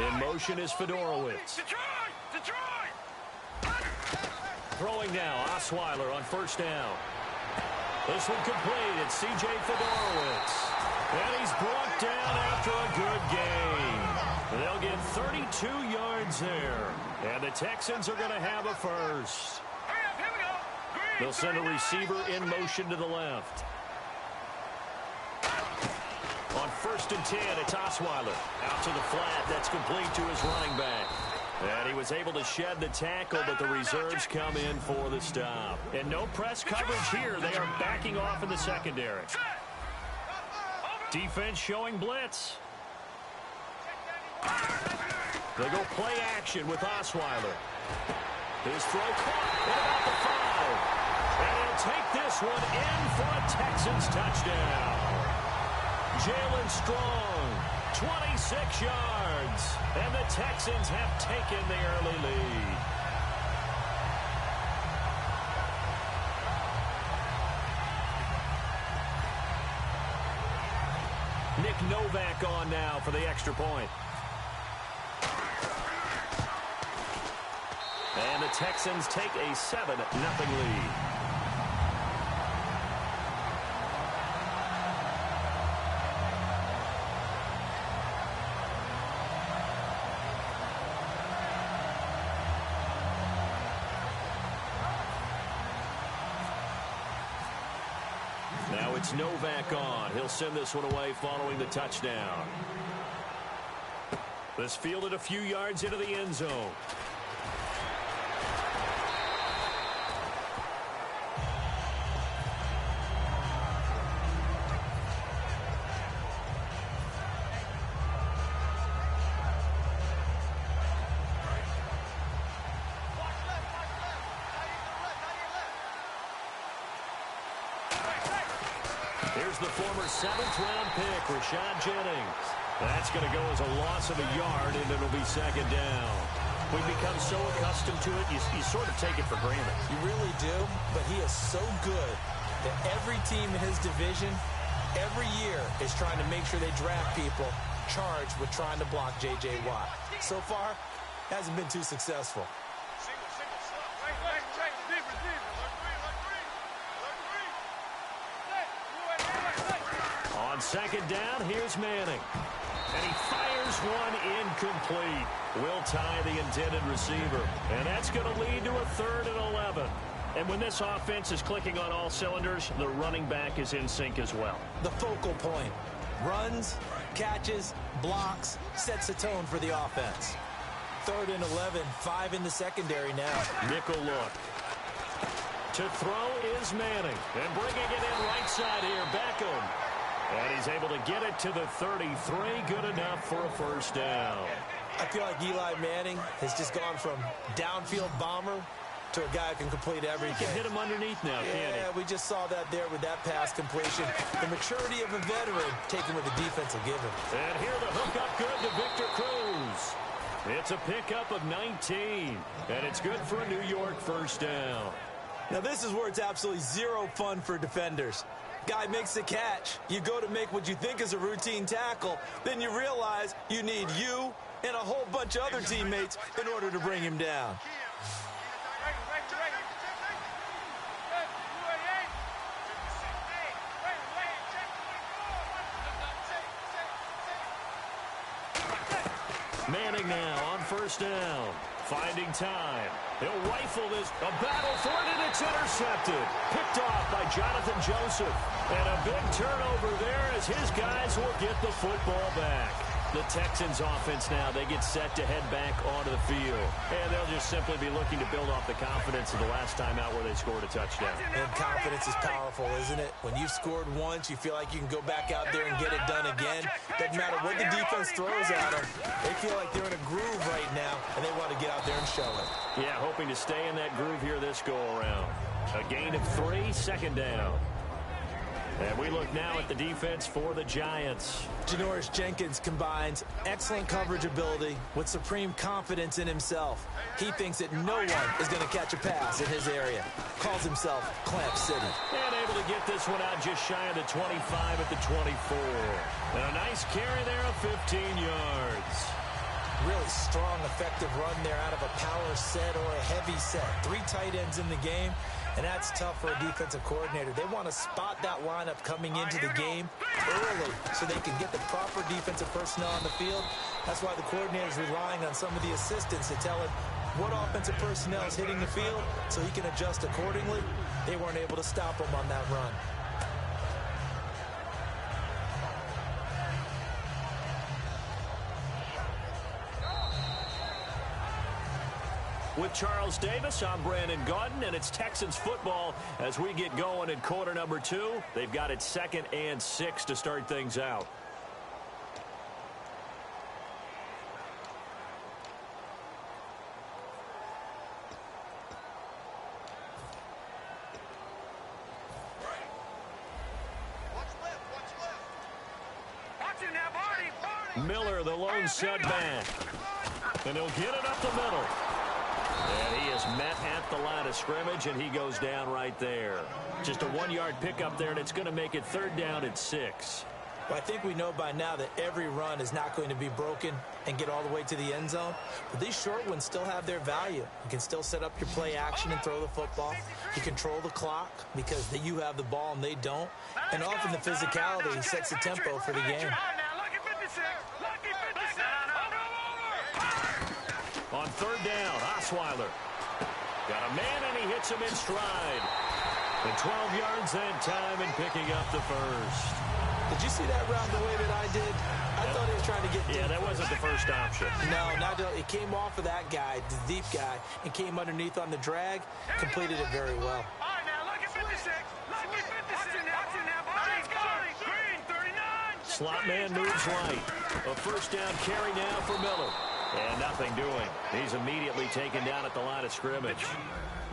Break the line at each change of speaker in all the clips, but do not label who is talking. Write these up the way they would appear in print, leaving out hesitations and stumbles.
In motion is Fedorowicz. Throwing now, Osweiler on first down. This one complete. It's C.J. Fedorowicz. And he's brought down after a good gain. They'll get 32 yards there. And the Texans are going to have a first. They'll send a receiver in motion to the left. On 1st and 10, it's Osweiler. Out to the flat. That's complete to his running back. And he was able to shed the tackle, but the reserves come in for the stop. And no press coverage here. They are backing off in the secondary. Defense showing blitz. They go play action with Osweiler. His throw caught at about the 5. And he'll take this one in for a Texans touchdown. Jalen Strong, 26 yards. And the Texans have taken the early lead. Nick Novak on now for the extra point. And the Texans take a 7-0 lead. Now it's Novak on. He'll send this one away following the touchdown. This fielded a few yards into the end zone. Here's the former 7th-round pick, Rashad Jennings. That's going to go as a loss of a yard, and it'll be 2nd down. We've become so accustomed to it, you sort of take it for granted.
You really do, but he is so good that every team in his division, every year, is trying to make sure they draft people charged with trying to block J.J. Watt. So far, hasn't been too successful.
On 2nd down, here's Manning. And he fires one incomplete. Will tie the intended receiver. And that's going to lead to a 3rd and 11. And when this offense is clicking on all cylinders, the running back is in sync as well.
The focal point. Runs, catches, blocks, sets the tone for the offense. 3rd and 11, 5 in the secondary now.
Nickel look. To throw is Manning. And bringing it in right side here, Beckham. And he's able to get it to the 33. Good enough for a 1st down.
I feel like Eli Manning has just gone from downfield bomber to a guy who can complete everything.
He can hit him underneath now, can't he?
Yeah, we just saw that there with that pass completion. The maturity of a veteran taken with the defense will give him.
And here the hook up good to Victor Cruz. It's a pickup of 19. And it's good for a New York 1st down.
Now this is where it's absolutely zero fun for defenders. Guy makes the catch. You go to make what you think is a routine tackle. Then you realize you need you and a whole bunch of other teammates in order to bring him down.
Manning now on 1st down. Finding time. He'll rifle this. A battle for it, and it's intercepted. Picked off by Jonathan Joseph. And a big turnover there as his guys will get the football back. The Texans offense now, they get set to head back onto the field. And they'll just simply be looking to build off the confidence of the last time out where they scored a touchdown.
And confidence is powerful, isn't it? When you've scored once, you feel like you can go back out there and get it done again. Doesn't matter what the defense throws at them. They feel like they're in a groove right now, and they want to get out there and show it.
Yeah, hoping to stay in that groove here this go-around. A gain of 3, 2nd down. And we look now at the defense for the Giants.
Janoris Jenkins combines excellent coverage ability with supreme confidence in himself. He thinks that no one is going to catch a pass in his area. Calls himself Clamp City.
And able to get this one out just shy of the 25 at the 24. And a nice carry there of 15 yards.
Really strong, effective run there out of a power set or a heavy set. 3 tight ends in the game, and that's tough for a defensive coordinator. They want to spot that lineup coming into the game early so they can get the proper defensive personnel on the field. That's why the coordinator is relying on some of the assistants to tell him what offensive personnel is hitting the field so he can adjust accordingly. They weren't able to stop him on that run.
With Charles Davis, I'm Brandon Gaudin, and it's Texans football as we get going in quarter number 2. They've got it 2nd and 6 to start things out. Miller, the lone setback. And he'll get it up the middle. And he is met at the line of scrimmage, and he goes down right there. Just a 1-yard pickup there, and it's going to make it 3rd down and 6.
Well, I think we know by now that every run is not going to be broken and get all the way to the end zone. But these short ones still have their value. You can still set up your play action and throw the football. You control the clock because you have the ball and they don't. And often the physicality sets the tempo for the game.
On 3rd down, Osweiler. Got a man, and he hits him in stride. And 12 yards that time and picking up the first.
Did you see that route the way that I did? I thought he was trying to get deep.
Yeah, that wasn't the first option.
No, it came off of that guy, the deep guy, and came underneath on the drag. Completed it very well.
All right, now look at 56. Look at 56. Green, 39.
Slot man moves right. A 1st down carry now for Miller. And nothing doing. He's immediately taken down at the line of scrimmage.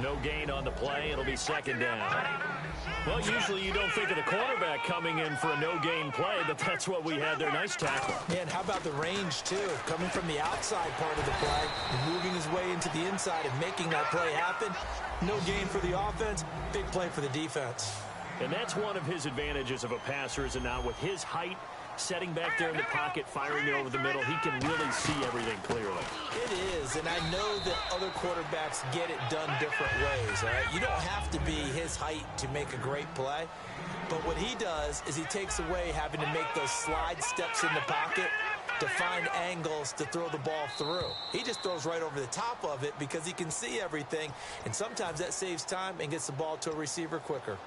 No gain on the play. It'll be 2nd down. Well, usually you don't think of the quarterback coming in for a no-gain play, but that's what we had there. Nice tackle.
And how about the range, too? Coming from the outside part of the play, moving his way into the inside and making that play happen. No gain for the offense, big play for the defense.
And that's one of his advantages of a passer, is it not? With his height, setting back there in the pocket, firing it over the middle, he can really see everything clearly.
It is, and I know that other quarterbacks get it done different ways, all right? You don't have to be his height to make a great play, but what he does is he takes away having to make those slide steps in the pocket to find angles to throw the ball through. He just throws right over the top of it because he can see everything, and sometimes that saves time and gets the ball to a receiver quicker.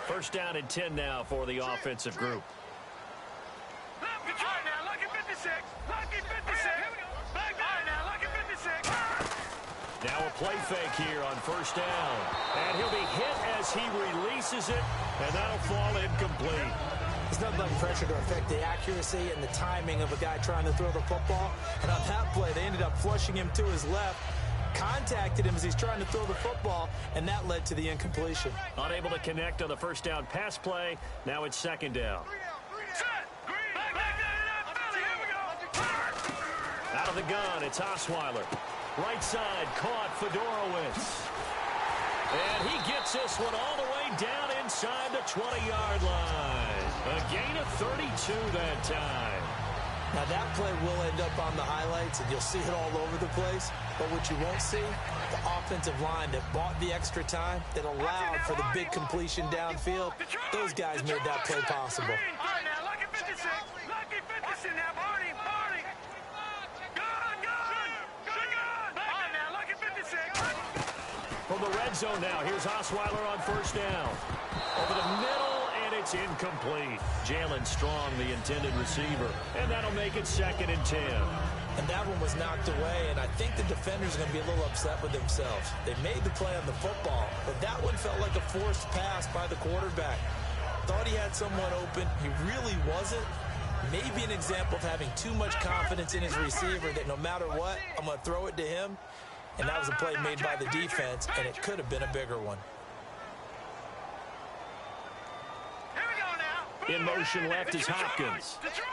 1st down and 10 now for the offensive group.
All right, now look at 56. Look at 56. All right, now look at 56.
Now a play fake here on 1st down. And he'll be hit as he releases it, and that'll fall incomplete.
There's nothing like pressure to affect the accuracy and the timing of a guy trying to throw the football. And on that play, they ended up flushing him to his left, contacted him as he's trying to throw the football, and that led to the incompletion.
Unable to connect on the 1st down pass play. Now it's 2nd down. Out of the gun, it's Osweiler. Right side, caught Fedorowicz. And he gets this one all the way down inside the 20-yard line. A gain of 32 that time.
Now that play will end up on the highlights, and you'll see it all over the place. But what you won't see, the offensive line that bought the extra time, that allowed for the big completion downfield, those guys made that play possible.
All right, now look at 56. Look at 56. Now, Barney. Good. All right, now look at 56.
From the red zone now, here's Osweiler on 1st down. Over the middle, and it's incomplete. Jalen Strong, the intended receiver. And that'll make it 2nd and 10.
And that one was knocked away, and I think the defender's going to be a little upset with themselves. They made the play on the football, but that one felt like a forced pass by the quarterback. Thought he had someone open. He really wasn't. Maybe an example of having too much confidence in his receiver that no matter what, I'm going to throw it to him. And that was a play made by the defense, and it could have been a bigger one.
In motion left is Hopkins.
Detroit.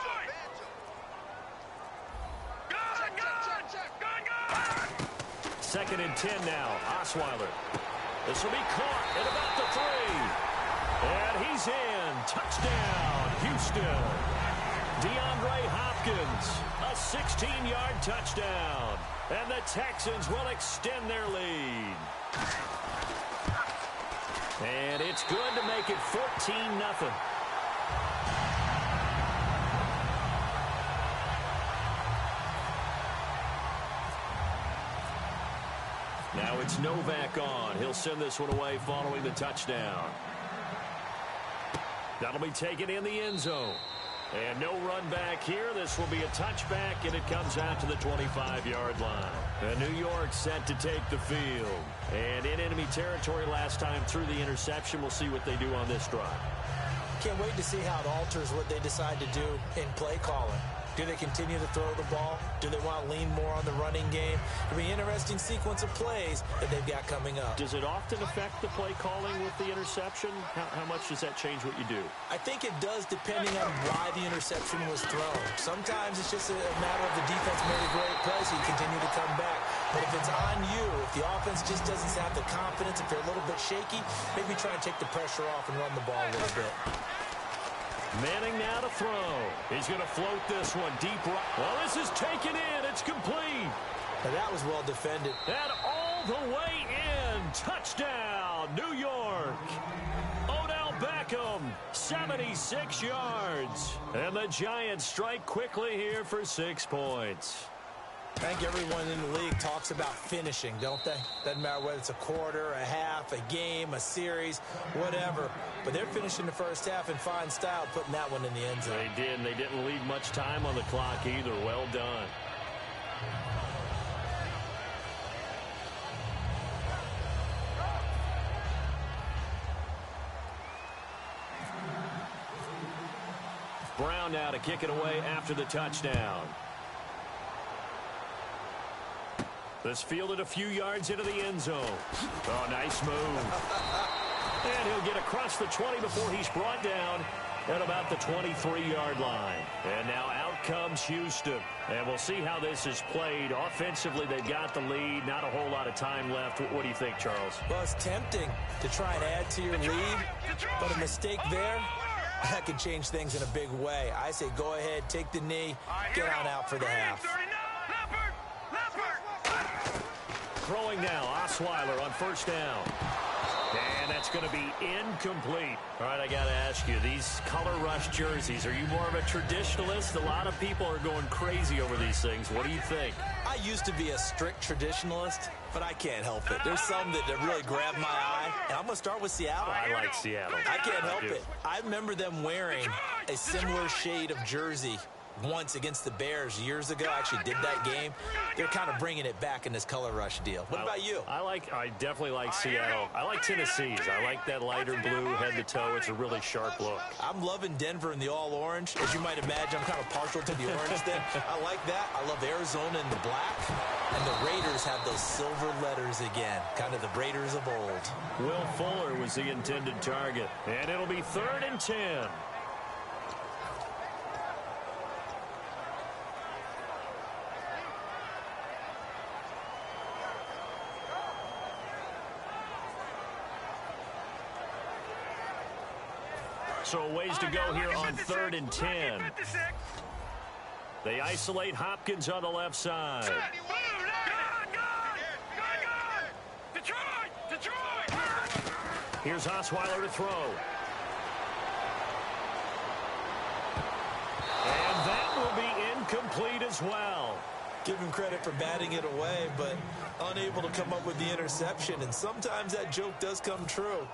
Good.
2nd and 10 now. Osweiler. This will be caught at about the 3. And he's in. Touchdown, Houston. DeAndre Hopkins, a 16-yard touchdown. And the Texans will extend their lead. And it's good to make it 14-0. Now it's Novak on. He'll send this one away following the touchdown. That'll be taken in the end zone. And no run back here. This will be a touchback, and it comes out to the 25-yard line. And New York set to take the field. And in enemy territory last time through the interception. We'll see what they do on this drive.
Can't wait to see how it alters what they decide to do in play calling. Do they continue to throw the ball? Do they want to lean more on the running game? It'll be an interesting sequence of plays that they've got coming up.
Does it often affect the play calling with the interception? How much does that change what you do?
I think it does, depending on why the interception was thrown. Sometimes it's just a matter of the defense made a great play, so you continue to come back. But if it's on you, if the offense just doesn't have the confidence, if they're a little bit shaky, maybe try and take the pressure off and run the ball a little bit.
Manning now to throw. He's going to float this one deep right. Well, this is taken in. It's complete.
Now, that was well defended.
And all the way in. Touchdown, New York. Odell Beckham, 76 yards. And the Giants strike quickly here for 6 points.
I think everyone in the league talks about finishing, don't they? Doesn't matter whether it's a quarter, a half, a game, a series, whatever. But they're finishing the first half in fine style, putting that one in the end zone.
They did, and they didn't leave much time on the clock either. Well done. Brown now to kick it away after the touchdown. This fielded a few yards into the end zone. Oh, nice move. And he'll get across the 20 before he's brought down at about the 23-yard line. And now out comes Houston. And we'll see how this is played. Offensively, they've got the lead. Not a whole lot of time left. What do you think, Charles?
Well, it's tempting to try and add to your lead, but a mistake there, that could change things in a big way. I say go ahead, take the knee, get on out for the half.
Throwing now, Osweiler on first down. And that's going to be incomplete. All right, I got to ask you, these color rush jerseys, are you more of a traditionalist? A lot of people are going crazy over these things. What do you think?
I used to be a strict traditionalist, but I can't help it. There's some that really grab my eye, and I'm going to start with Seattle.
I like Seattle.
I can't help it. I remember them wearing a similar shade of jersey once against the Bears years ago. I actually did that game. They're kind of bringing it back in this color rush deal. What about you?
I definitely like Seattle. I like Tennessee's. I like that lighter blue head to toe. It's a really sharp look.
I'm loving Denver in the all orange. As you might imagine, I'm kind of partial to the orange then. I like that. I love Arizona in the black. And the Raiders have those silver letters again. Kind of the Raiders of old.
Will Fuller was the intended target. And it'll be 3rd and 10. So a ways to go here on 3rd and 10. They isolate Hopkins on the left side. Here's Osweiler to throw. And that will be incomplete as well.
Give him credit for batting it away, but unable to come up with the interception. And sometimes that joke does come true.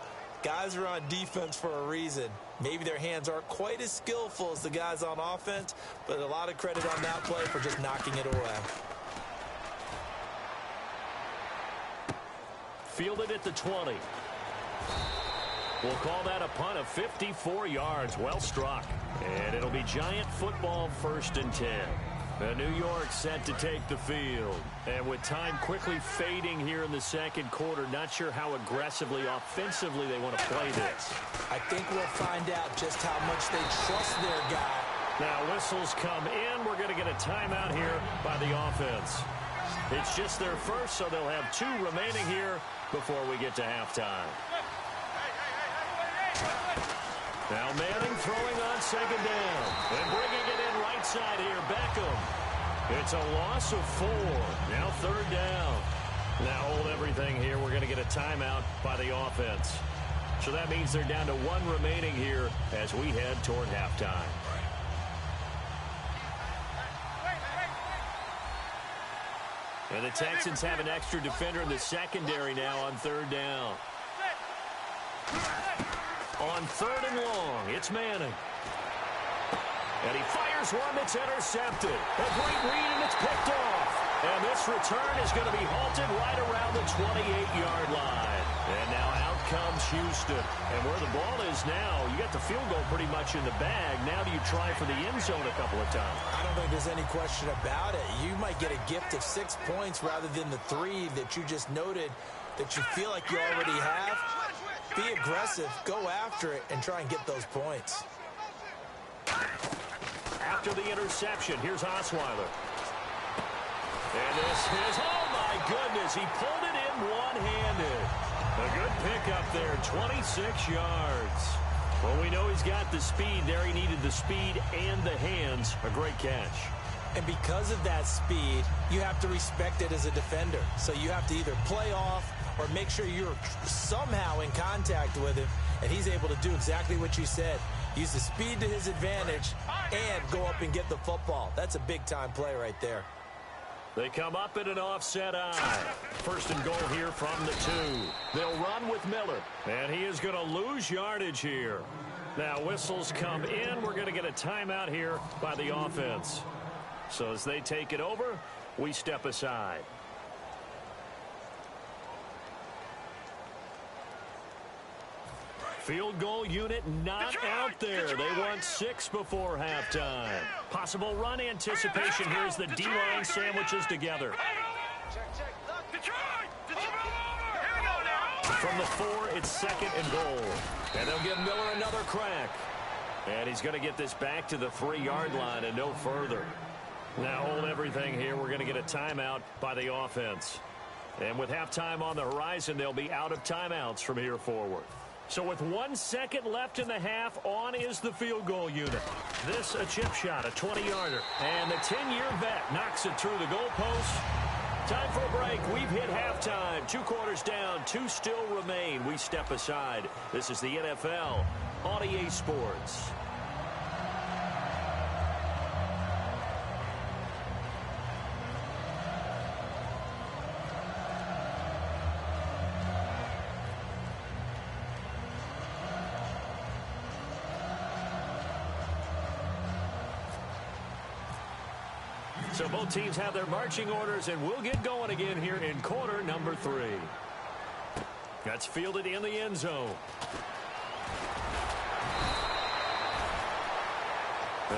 Guys are on defense for a reason. Maybe their hands aren't quite as skillful as the guys on offense, but a lot of credit on that play for just knocking it away.
Fielded at the 20. We'll call that a punt of 54 yards. Well struck. And it'll be Giant football, 1st and 10. And New York set to take the field. And with time quickly fading here in the second quarter, not sure how aggressively, offensively they want to play this.
I think we'll find out just how much they trust their guy.
Now whistles come in. We're going to get a timeout here by the offense. It's just their first, so they'll have 2 remaining here before we get to halftime. Now Manning throwing on 2nd down. And bringing it in right side here. Beckham. It's a loss of 4. Now 3rd down. Now hold everything here. We're going to get a timeout by the offense. So that means they're down to 1 remaining here as we head toward halftime. And the Texans have an extra defender in the secondary now on 3rd down. On 3rd and long, it's Manning. And he fires one that's intercepted. A great read, and it's picked off. And this return is going to be halted right around the 28-yard line. And now out comes Houston. And where the ball is now, you got the field goal pretty much in the bag. Now do you try for the end zone a couple of times?
I don't think there's any question about it. You might get a gift of 6 points rather than the 3 that you just noted that you feel like you already have. Be aggressive, go after it, and try and get those points.
After the interception, here's Osweiler. And this is, oh my goodness, he pulled it in one-handed. A good pickup there, 26 yards. Well, we know he's got the speed there. He needed the speed and the hands. A great catch.
And because of that speed, you have to respect it as a defender. So you have to either play off or make sure you're somehow in contact with him, and he's able to do exactly what you said. Use the speed to his advantage and go up and get the football. That's a big-time play right there.
They come up in an offset eye. 1st and goal here from the 2. They'll run with Miller, and he is going to lose yardage here. Now whistles come in. We're going to get a timeout here by the offense. So as they take it over, we step aside. Field goal unit not out there. They want 6 before halftime. Possible run anticipation here as the D-line sandwiches together. From the 4, it's 2nd and goal. And they'll give Miller another crack. And he's going to get this back to the 3-yard line and no further. Now hold everything here. We're going to get a timeout by the offense. And with halftime on the horizon, they'll be out of timeouts from here forward. So with 1 second left in the half, on is the field goal unit. This a chip shot, a 20-yarder. And the 10-year vet knocks it through the goalpost. Time for a break. We've hit halftime. 2 quarters down, 2 still remain. We step aside. This is the NFL on EA Sports. So both teams have their marching orders, and we'll get going again here in quarter number 3. That's fielded in the end zone.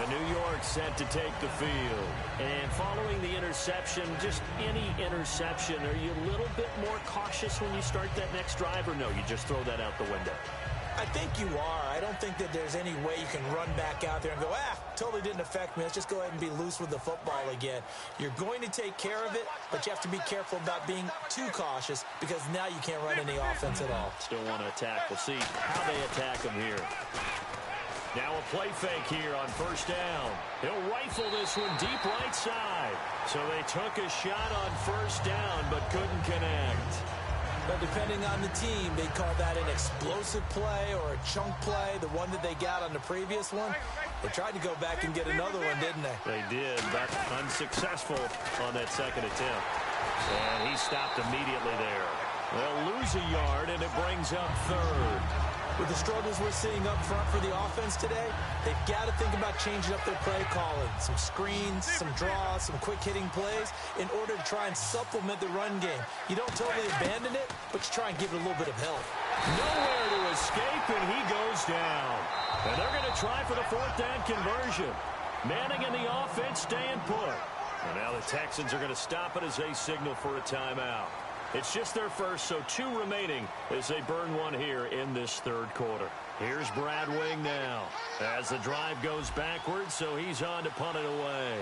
New York set to take the field. And following the interception, just any interception, are you a little bit more cautious when you start that next drive, or no, you just throw that out the window?
I think you are. I don't think that there's any way you can run back out there and go, totally didn't affect me. Let's just go ahead and be loose with the football again. You're going to take care of it, but you have to be careful about being too cautious because now you can't run any offense at all.
Still want to attack. We'll see how they attack them here. Now a play fake here on 1st down. He'll rifle this one deep right side. So they took a shot on 1st down but couldn't connect.
But depending on the team, they call that an explosive play or a chunk play, the one that they got on the previous one. They tried to go back and get another one, didn't they?
They did, but unsuccessful on that 2nd attempt. And he stopped immediately there. They'll lose a yard, and it brings up 3rd.
With the struggles we're seeing up front for the offense today, they've got to think about changing up their play calling. Some screens, some draws, some quick-hitting plays in order to try and supplement the run game. You don't totally abandon it, but you try and give it a little bit of help.
Nowhere to escape, and he goes down. And they're going to try for the 4th down conversion. Manning and the offense staying put. And now the Texans are going to stop it as they signal for a timeout. It's just their first, so 2 remaining as they burn one here in this 3rd quarter. Here's Brad Wing now as the drive goes backwards, so he's on to punt it away.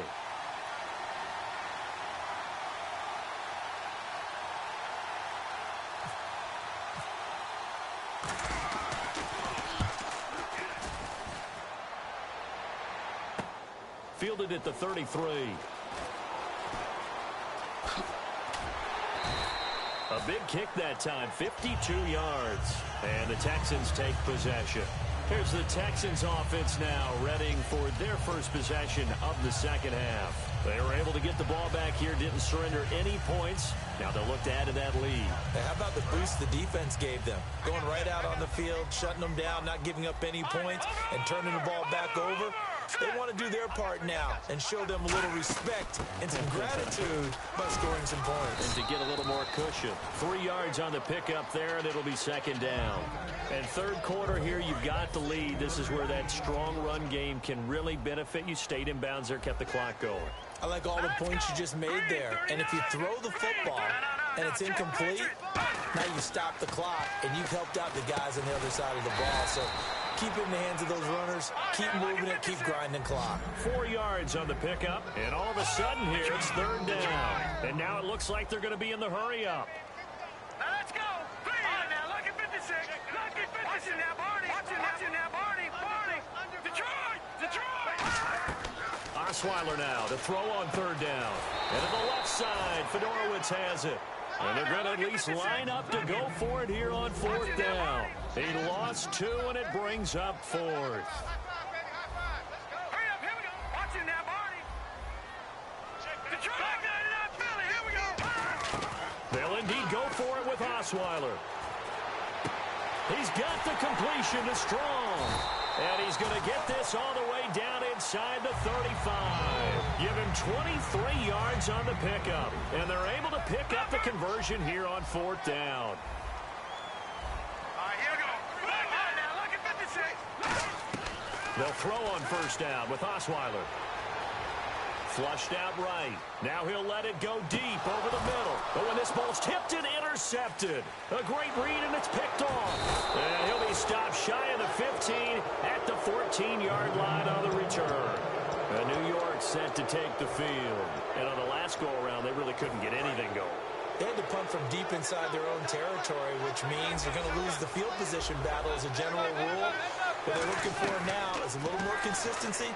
fielded at the 33. A big kick that time, 52 yards. And the Texans take possession. Here's the Texans offense now, readying for their first possession of the second half. They were able to get the ball back here, didn't surrender any points. Now they'll look to add to that lead.
Hey, how about the boost the defense gave them? Going right out on the field, shutting them down, not giving up any points, and turning the ball back over. They want to do their part now and show them a little respect and some gratitude by scoring some points.
And to get a little more cushion. 3 yards on the pickup there, and it'll be second down. And third quarter here, you've got the lead. This is where that strong run game can really benefit you. Stayed in bounds there, kept the clock going.
I like all the points you just made there. And if you throw the football and it's incomplete, now you stop the clock, and you've helped out the guys on the other side of the ball. So keep it in the hands of those runners. Keep moving it. Keep grinding clock.
4 yards on the pickup. And all of a sudden here, it's third down. And now it looks like they're going to be in the hurry-up.
Now let's go. All right, now, lucky 56. Lucky 56. Watch it now, Barney. Watch it now, Barney. Barney. Detroit. Detroit.
Osweiler now to throw on third down. And to the left side, Fedorowicz has it. And they're going to at least line up to go for it here on fourth down. He lost 2, and it brings up fourth.
Hurry up, here we go. Watch it now, Barney. Detroit. Back out of Philly. Here we go.
They'll indeed go for it with Osweiler. He's got the completion to Strong. And he's going to get this all the way down inside the 35. Give him 23 yards on the pickup. And they're able to pick up the conversion here on fourth down.
All right, here we go. Back out now. Look at 56.
They'll throw on first down with Osweiler. Flushed out right. Now he'll let it go deep over the middle. But when this ball's tipped and intercepted. A great read, and it's picked off. And he'll be stopped shy of the 15 at the 14-yard line on the return. New York set to take the field. And on the last go-around, they really couldn't get anything going.
They had to punt from deep inside their own territory, which means you're going to lose the field position battle as a general rule. What they're looking for now is a little more consistency,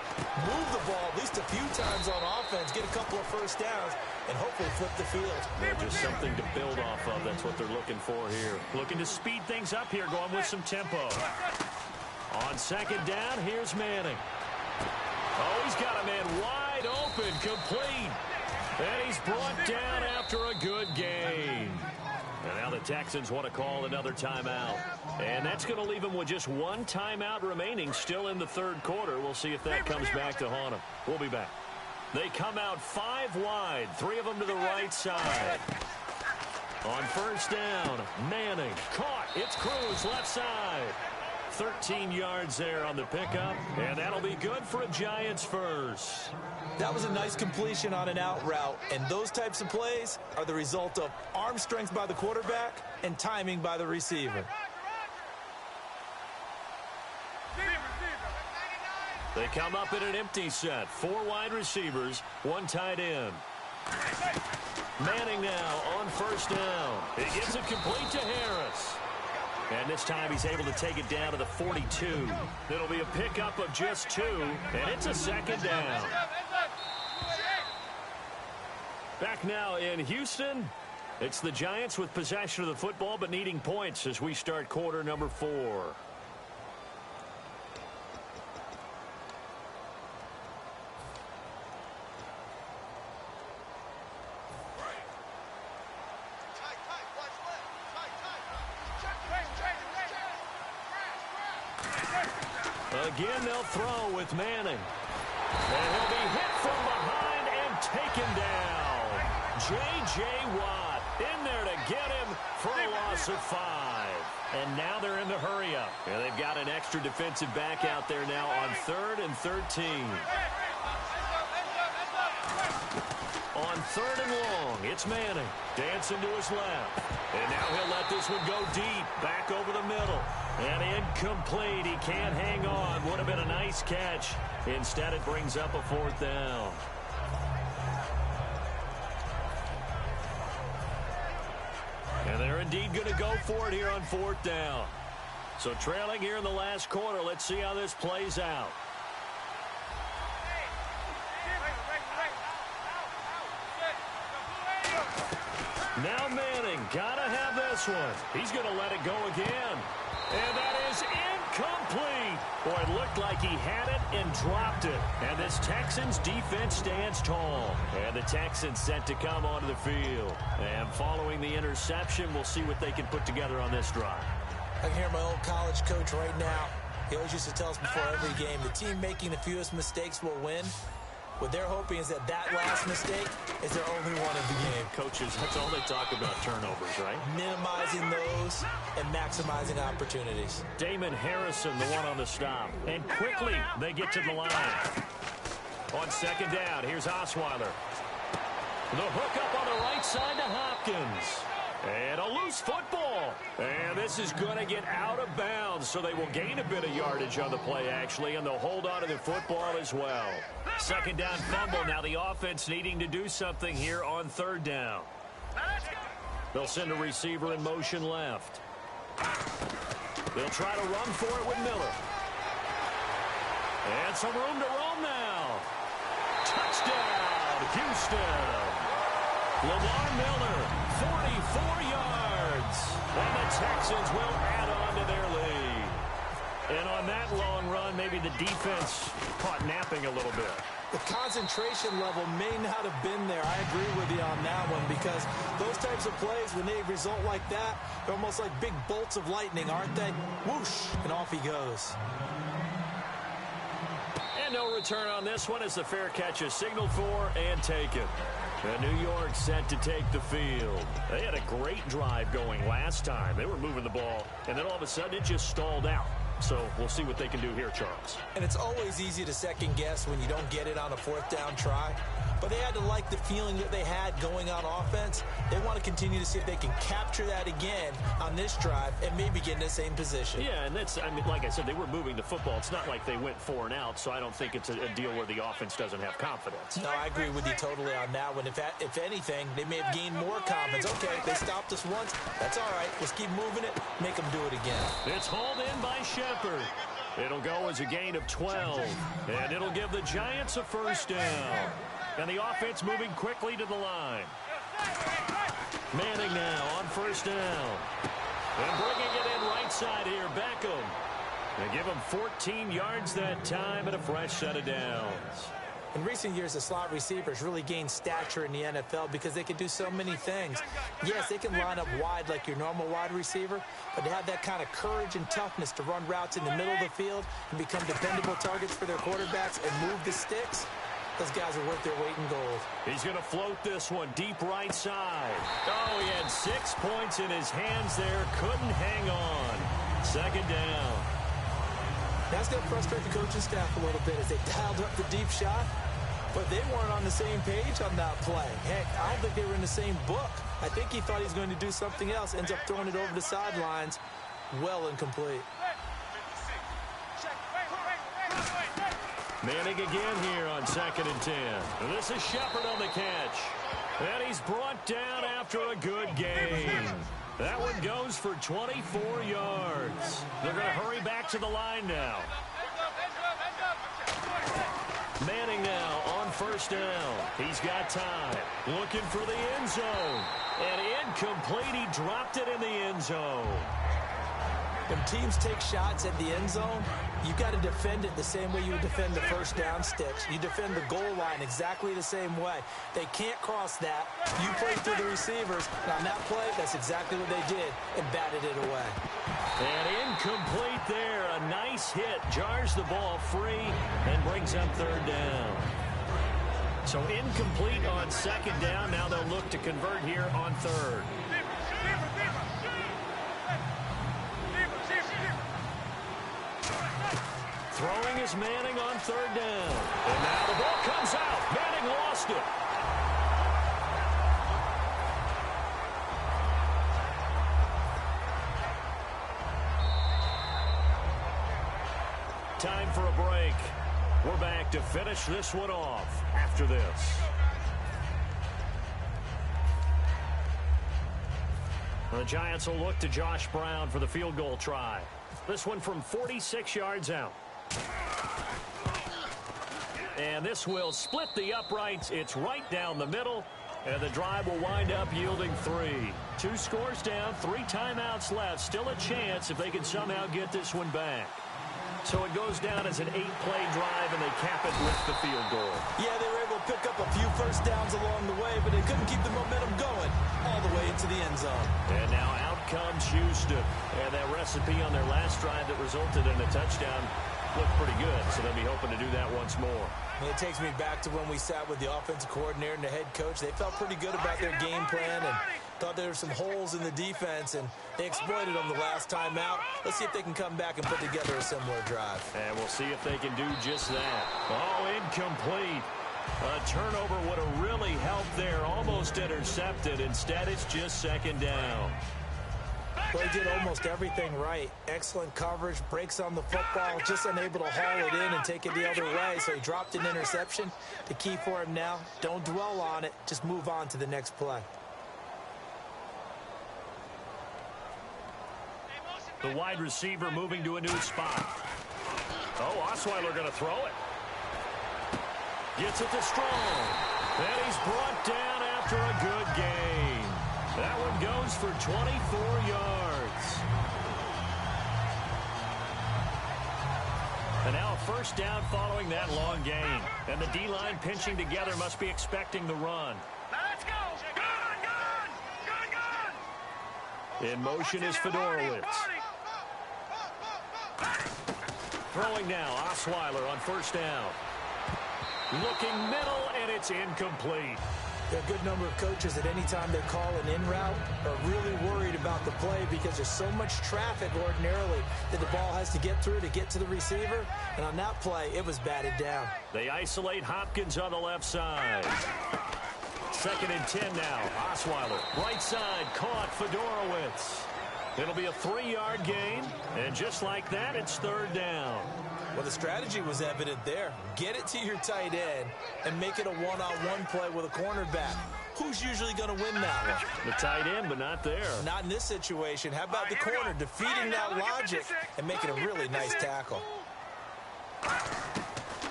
move the ball at least a few times on offense, get a couple of first downs, and hopefully flip the field.
Just something to build off of. That's what they're looking for here. Looking to speed things up here, going with some tempo. On second down, here's Manning. Oh, he's got a man wide open, complete. And he's brought down after a good gain. And now the Texans want to call another timeout. And that's going to leave them with just one timeout remaining still in the third quarter. We'll see if that comes back to haunt them. We'll be back. They come out 5 wide, 3 of them to the right side. On first down, Manning caught. It's Cruz left side. 13 yards there on the pickup, and that'll be good for a Giants first.
That was a nice completion on an out route, and those types of plays are the result of arm strength by the quarterback and timing by the receiver.
They come up in an empty set. 4 wide receivers, 1 tight end. Manning now on first down. He gets it complete to Harris. And this time he's able to take it down to the 42. It'll be a pickup of just 2, and it's a second down. Back now in Houston, it's the Giants with possession of the football but needing points as we start quarter number 4. Again, they'll throw with Manning. And he'll be hit from behind and taken down. J.J. Watt in there to get him for a loss of 5. And now they're in the hurry-up. And they've got an extra defensive back out there now on 3rd and 13. On 3rd and long, it's Manning. Dancing to his left. And now he'll let this one go deep, back over the middle. And incomplete. He can't hang on. Would have been a nice catch. Instead, it brings up a 4th down. And they're indeed going to go for it here on 4th down. So trailing here in the last quarter. Let's see how this plays out. Now Manning, gotta have this one. He's going to let it go again. And that is incomplete. Boy, it looked like he had it and dropped it. And this Texans defense stands tall. And the Texans set to come onto the field. And following the interception, we'll see what they can put together on this drive.
I can hear my old college coach right now. He always used to tell us before every game, the team making the fewest mistakes will win. What they're hoping is that last mistake is their only one of the game.
Coaches, that's all they talk about, turnovers, right?
Minimizing those and maximizing opportunities.
Damon Harrison, the one on the stop. And quickly, they get to the line. On second down, here's Osweiler. The hook up on the right side to Hopkins. And a loose football. And this is going to get out of bounds, so they will gain a bit of yardage on the play, actually, and they'll hold on to the football as well. Second down fumble. Now the offense needing to do something here on third down. They'll send a receiver in motion left. They'll try to run for it with Miller. And some room to roam now. Touchdown, Houston. Lamar Miller, 44 yards. And the Texans will add on to their lead. And on that long run, maybe the defense caught napping a little bit.
The concentration level may not have been there. I agree with you on that one, because those types of plays, when they result like that, they're almost like big bolts of lightning, aren't they? Whoosh, and off he goes.
And no return on this one as the fair catch is signaled for and taken. And New York set to take the field. They had a great drive going last time. They were moving the ball, and then all of a sudden it just stalled out. So we'll see what they can do here, Charles.
And it's always easy to second guess when you don't get it on a fourth down try. But they had to like the feeling that they had going on offense. They want to continue to see if they can capture that again on this drive and maybe get in the same position.
Yeah, and that's, I mean, like I said, they were moving the football. It's not like they went 4 and out, so I don't think it's a deal where the offense doesn't have confidence.
No, I agree with you totally on that one. If anything, they may have gained more confidence. Okay, they stopped us once. That's all right. Let's keep moving it. Make them do it again.
It's hauled in by Shepard. It'll go as a gain of 12, and it'll give the Giants a first down. And the offense moving quickly to the line. Manning now on first down. And bringing it in right side here, Beckham. They give him 14 yards that time and a fresh set of downs.
In recent years, the slot receivers really gained stature in the NFL because they can do so many things. Yes, they can line up wide like your normal wide receiver, but to have that kind of courage and toughness to run routes in the middle of the field and become dependable targets for their quarterbacks and move the sticks, those guys are worth their weight in gold.
He's going to float this one deep right side. Oh, he had 6 points in his hands there. Couldn't hang on. Second down.
That's going to frustrate the coaching staff a little bit as they dialed up the deep shot, but they weren't on the same page on that play. Heck, I don't think they were in the same book. I think he thought he was going to do something else, ends up throwing it over the sidelines. Well incomplete.
Manning again here on 2nd and 10. And this is Shepard on the catch. And he's brought down after a good game. That one goes for 24 yards. They're going to hurry back to the line now. Manning now on first down. He's got time. Looking for the end zone. And incomplete. He dropped it in the end zone.
When teams take shots at the end zone, you've got to defend it the same way you would defend the first down sticks. You defend the goal line exactly the same way. They can't cross that. You play through the receivers. And on that play, that's exactly what they did and batted it away.
And incomplete there. A nice hit. Jars the ball free and brings up third down. So incomplete on second down. Now they'll look to convert here on third. Throwing is Manning on third down. And now the ball comes out. Manning lost it. Time for a break. We're back to finish this one off after this. The Giants will look to Josh Brown for the field goal try. This one from 46 yards out. And this will split the uprights. It's right down the middle. And the drive will wind up yielding 3. 2 scores down, 3 timeouts left. Still a chance if they can somehow get this one back. So it goes down as an 8-play drive, and they cap it with the field goal.
Yeah, they were able to pick up a few first downs along the way, but they couldn't keep the momentum going all the way into the end zone.
And now out comes Houston. And that recipe on their last drive that resulted in a touchdown looked pretty good, so they'll be hoping to do that once more.
And it takes me back to when we sat with the offensive coordinator and the head coach. They felt pretty good about their game plan and thought there were some holes in the defense, and they exploited them the last time out. Let's see if they can come back and put together a similar drive.
And we'll see if they can do just that. Oh, incomplete. A turnover would have really helped there. Almost intercepted. Instead, it's just second down.
Well, he did almost everything right. Excellent coverage, breaks on the football, just unable to haul it in and take it the other way. So he dropped an interception. The key for him now, don't dwell on it. Just move on to the next play.
The wide receiver moving to a new spot. Oh, Osweiler going to throw it. Gets it to Strong. And he's brought down after a good gain. That one goes for 24 yards. And now a first down following that long gain. And the D-line pinching together must be expecting the run.
Let's go. Gun.
In motion is Fedorowicz. Throwing now, Osweiler on first down. Looking middle, and it's incomplete.
There are a good number of coaches that any time they call an in route are really worried about the play because there's so much traffic ordinarily that the ball has to get through to get to the receiver. And on that play, it was batted down.
They isolate Hopkins on the left side. 2nd and 10 now. Osweiler, right side, caught Fedorowicz. It'll be a 3-yard gain, and just like that, it's 3rd down.
Well, the strategy was evident there. Get it to your tight end and make it a one-on-one play with a cornerback. Who's usually going to win that one?
The tight end, but not there.
Not in this situation. How about the corner defeating that logic and making a really nice tackle?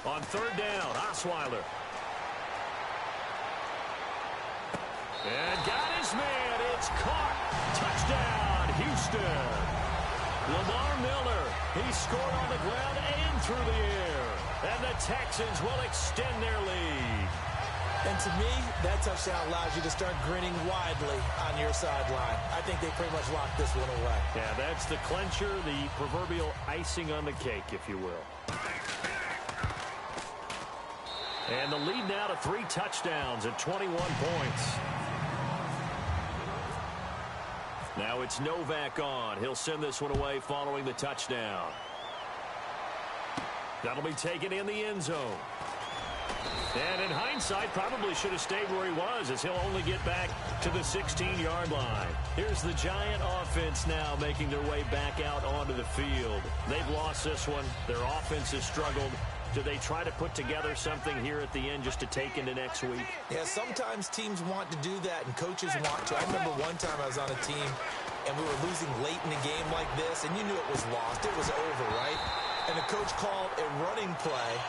On 3rd down, Osweiler. And got his man. It's caught. Touchdown, Houston. Lamar Miller, he scored on the ground and through the air. And the Texans will extend their lead.
And to me, that touchdown allows you to start grinning widely on your sideline. I think they pretty much locked this one away.
Yeah, that's the clincher, the proverbial icing on the cake, if you will. And the lead now to 3 touchdowns at 21 points. Now it's Novak on. He'll send this one away following the touchdown. That'll be taken in the end zone. And in hindsight, probably should have stayed where he was, as he'll only get back to the 16-yard line. Here's the Giant offense now making their way back out onto the field. They've lost this one. Their offense has struggled. Do they try to put together something here at the end just to take into next week?
Yeah, sometimes teams want to do that and coaches want to. I remember one time I was on a team and we were losing late in a game like this, and you knew it was lost. It was over, right? And the coach called a running play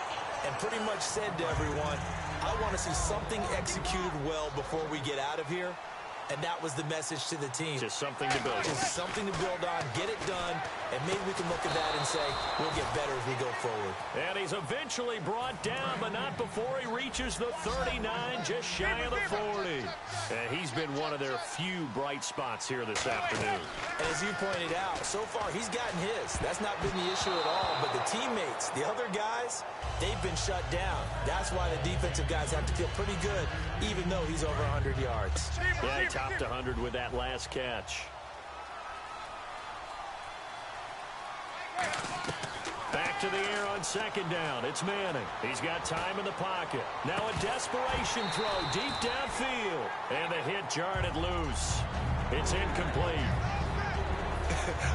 and pretty much said to everyone, I want to see something executed well before we get out of here. And that was the message to the team.
Just something to build on.
Just something to build on, get it done, and maybe we can look at that and say, we'll get better as we go forward.
And he's eventually brought down, but not before he reaches the 39, just shy of the 40. And he's been one of their few bright spots here this afternoon.
And as you pointed out, so far he's gotten his. That's not been the issue at all, but the teammates, the other guys, they've been shut down. That's why the defensive guys have to feel pretty good, even though he's over 100 yards.
Yeah, he topped 100 with that last catch. Back to the air on 2nd down. It's Manning. He's got time in the pocket. Now a desperation throw deep downfield. And the hit jarred it loose. It's incomplete.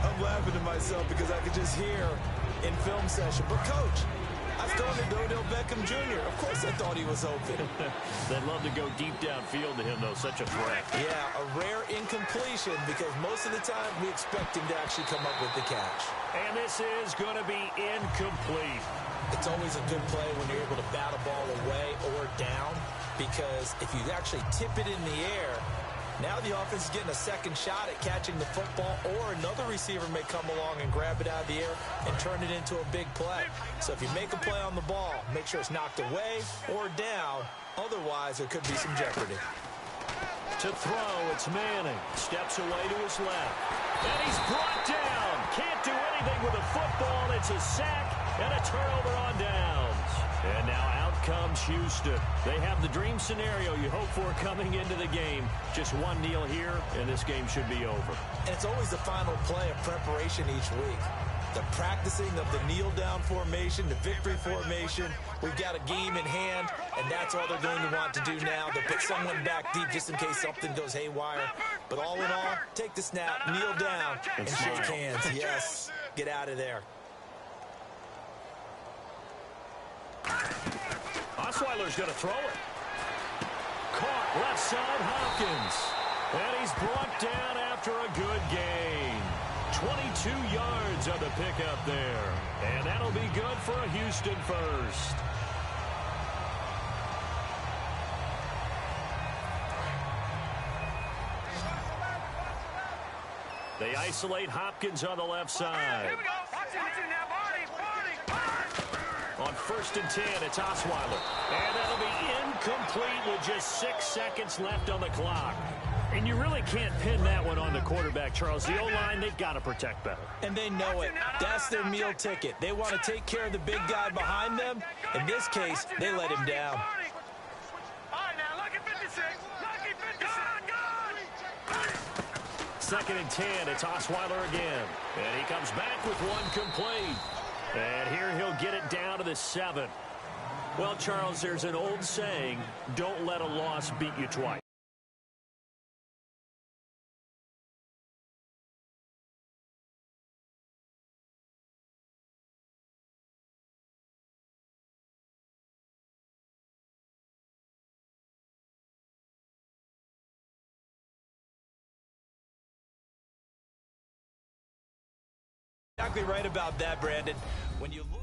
I'm laughing to myself because I could just hear in film session, but coach, I've thrown it to Odell Beckham Jr. Of course I thought he was open.
They'd love to go deep downfield to him, though. Such a threat.
Yeah, a rare incompletion because most of the time we expect him to actually come up with the catch.
And this is going to be incomplete.
It's always a good play when you're able to bat a ball away or down because if you actually tip it in the air, now the offense is getting a second shot at catching the football, or another receiver may come along and grab it out of the air and turn it into a big play. So if you make a play on the ball, make sure it's knocked away or down. Otherwise, there could be some jeopardy.
To throw, it's Manning. Steps away to his left. And he's brought down. Can't do anything with a football. It's a sack and a turnover on downs. And now out comes Houston. They have the dream scenario you hope for coming into the game. Just one kneel here, and this game should be over.
And it's always the final play of preparation each week. The practicing of the kneel-down formation, the victory formation. We've got a game in hand, and that's all they're going to want to do now. They'll put someone back deep just in case something goes haywire. But all in all, take the snap, kneel down, and shake hands. Yes, get out of there.
Osweiler's going to throw it. Caught left side, Hopkins. And he's brought down after a good gain. 22 yards on the pickup there. And that'll be good for a Houston first. They isolate Hopkins on the left side.
Here we go. Watch it now, Barney.
On 1st and 10, it's Osweiler. And that'll be incomplete with just 6 seconds left on the clock. And you really can't pin that one on the quarterback, Charles. The O-line, they've got to protect better.
And they know it. That's their meal ticket. They want to take care of the big guy behind them. In this case, they let him down.
All right, now, lucky 56. Lucky 56.
2nd and 10, it's Osweiler again. And he comes back with one complete. And here he'll get it down to the 7. Well, Charles, there's an old saying, don't let a loss beat you twice.
Exactly right about that, Brandon. When you look...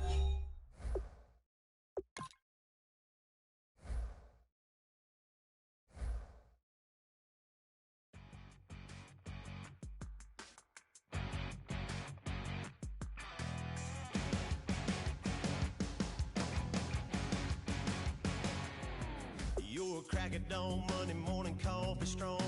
You're a crack at dawn, Monday morning coffee strong.